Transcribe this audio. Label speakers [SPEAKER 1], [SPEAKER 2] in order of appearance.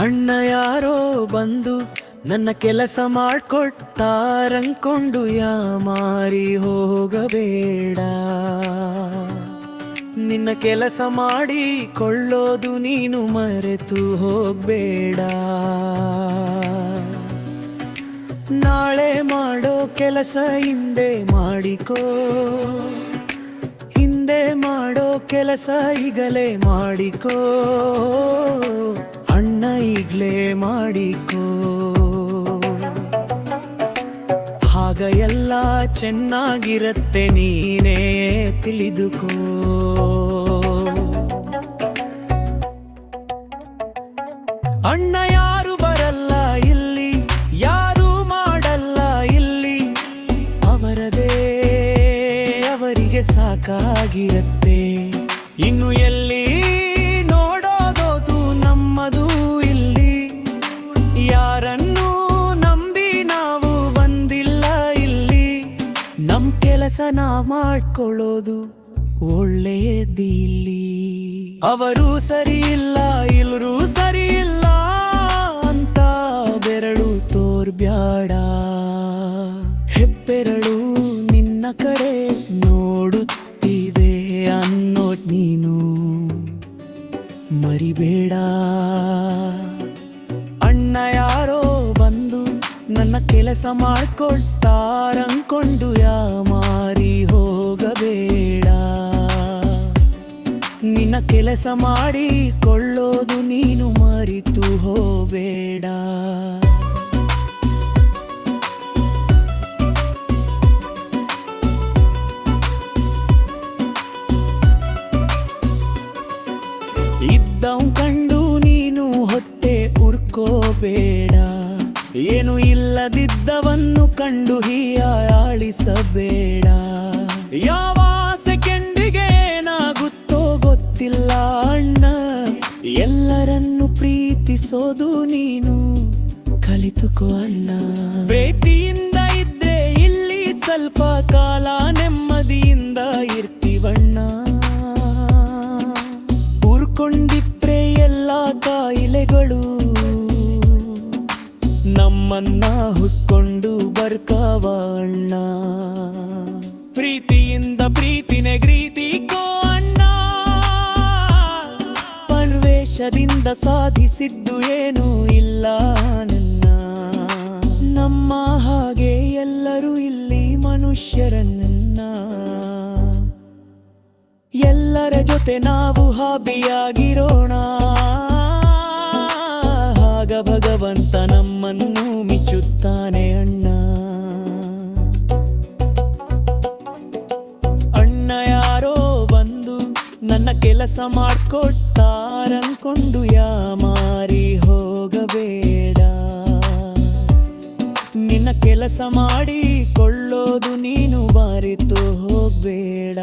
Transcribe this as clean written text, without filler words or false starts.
[SPEAKER 1] ಅಣ್ಣ ಯಾರೋ ಬಂದು ನನ್ನ ಕೆಲಸ ಮಾಡ್ಕೊಟ್ಟಾರಂಕೊಂಡು ಯಾಮಾರಿ ಹೋಗಬೇಡ. ನಿನ್ನ ಕೆಲಸ ಮಾಡಿಕೊಳ್ಳೋದು ನೀನು ಮರೆತು ಹೋಗಬೇಡ. ನಾಳೆ ಮಾಡೋ ಕೆಲಸ ಹಿಂದೆ ಮಾಡಿಕೋ, ಹಿಂದೆ ಮಾಡೋ ಕೆಲಸ ಈಗಲೇ ಮಾಡಿಕೋ. ಅಣ್ಣ ಈಗಲೇ ಮಾಡಿಕೋ, ಆಗ ಎಲ್ಲ ಚೆನ್ನಾಗಿರತ್ತೆ ನೀನೇ ತಿಳಿದುಕೋ. ಅಣ್ಣ ಯಾರು ಬರಲ್ಲ ಇಲ್ಲಿ, ಯಾರು ಮಾಡಲ್ಲ ಇಲ್ಲಿ, ಅವರದೇ ಅವರಿಗೆ ಸಾಕಾಗಿರತ್ತೆ. ಇನ್ನು ಎಲ್ಲಿ ನೋಡೋದು ನಮ್ಮದು ಇಲ್ಲಿ, ಯಾರನ್ನು ನಂಬಿ ನಾವು ಬಂದಿಲ್ಲ ಇಲ್ಲಿ. ನಮ್ ಕೆಲಸ ನಾವ್ ಮಾಡ್ಕೊಳ್ಳೋದು ಒಳ್ಳೆಯದಿಲ್ಲಿ. ಅವರು ಸರಿ ಇಲ್ಲ ಇಲ್ರೂ ಸರಿ ಇಲ್ಲ ಅಂತ ಬೆರಳು ತೋರ್ಬ್ಯಾಡ. ಹೆಬ್ಬೆರಳು ನಿನ್ನ ಕಡೆ ನೋಡುತ್ತಿದೆ ಅನ್ನೋದ್ ನೀನು ಮರಿಬೇಡ. ಅಣ್ಣ ಯಾರೋ ಬಂದು ನನ್ನ ಕೆಲಸ ಮಾಡ್ಕೊಳ್ತಾರಂಕೊಂಡು ಯಾಮಾರಿ ಹೋಗಬೇಡ. ನಿನ್ನ ಕೆಲಸ ಮಾಡಿಕೊಳ್ಳೋದು ನೀನು ಮರಿತು ಹೋಗಬೇಡ. ಇದ್ದವ್ ಕಂಡು ನೀನು ಹೊಟ್ಟೆ ಉರ್ಕೋಬೇಡ. ಏನು ಇಲ್ಲದಿದ್ದವನ್ನು ಕಂಡು ಹೀಯಾಳಿಸಬೇಡ. ಯಾವ ಸೆಕೆಂಡಿಗೆ ಏನಾಗುತ್ತೋ ಗೊತ್ತಿಲ್ಲ ಅಣ್ಣ. ಎಲ್ಲರನ್ನು ಪ್ರೀತಿಸೋದು ನೀನು ಕಲಿತುಕೋ ಅಣ್ಣ. ಪ್ರೀತಿಯಿಂದ ಇದ್ರೆ ಇಲ್ಲಿ ಸ್ವಲ್ಪ ಕಾಲ ನೆಮ್ಮದಿಯಿಂದ ಇರ್ತೀವಣ್ಣ. ಊರ್ಕೊಂಡಿಪ್ರೆ ಎಲ್ಲ ಕಾಯಿಲೆಗಳು ನಮ್ಮನ್ನ ಹುಟ್ಕೊಂಡು ಬರ್ಕವ ಅಣ್ಣ. ಪ್ರೀತಿಯಿಂದ ಪ್ರೀತಿನೇ ಗ್ರೀತಿಕೋ ಅಣ್ಣ. ಪರ್ವೇಶದಿಂದ ಸಾಧಿಸಿದ್ದು ಏನೂ ಇಲ್ಲ ನನ್ನ. ನಮ್ಮ ಹಾಗೆ ಎಲ್ಲರೂ ಇಲ್ಲಿ ಮನುಷ್ಯರನ್ನ. ಎಲ್ಲರ ಜೊತೆ ನಾವು ಹಾಬಿಯಾಗಿರೋಣ. ಆಗ ಭಗವಂತ ನಮ್ಮನ್ನು ಮಿಚ್ಚುತ್ತಾನೆ ಅಣ್ಣ. ಅಣ್ಣ ಯಾರೋ ಬಂದು ನನ್ನ ಕೆಲಸ ಮಾಡ್ಕೊಟ್ಟಾರಂಕೊಂಡು ಯಾಮಾರಿ ಹೋಗಬೇಡ. ನಿನ್ನ ಕೆಲಸ ಮಾಡಿಕೊಳ್ಳೋದು ನೀನು ಮರೆತು ಹೋಗಬೇಡ.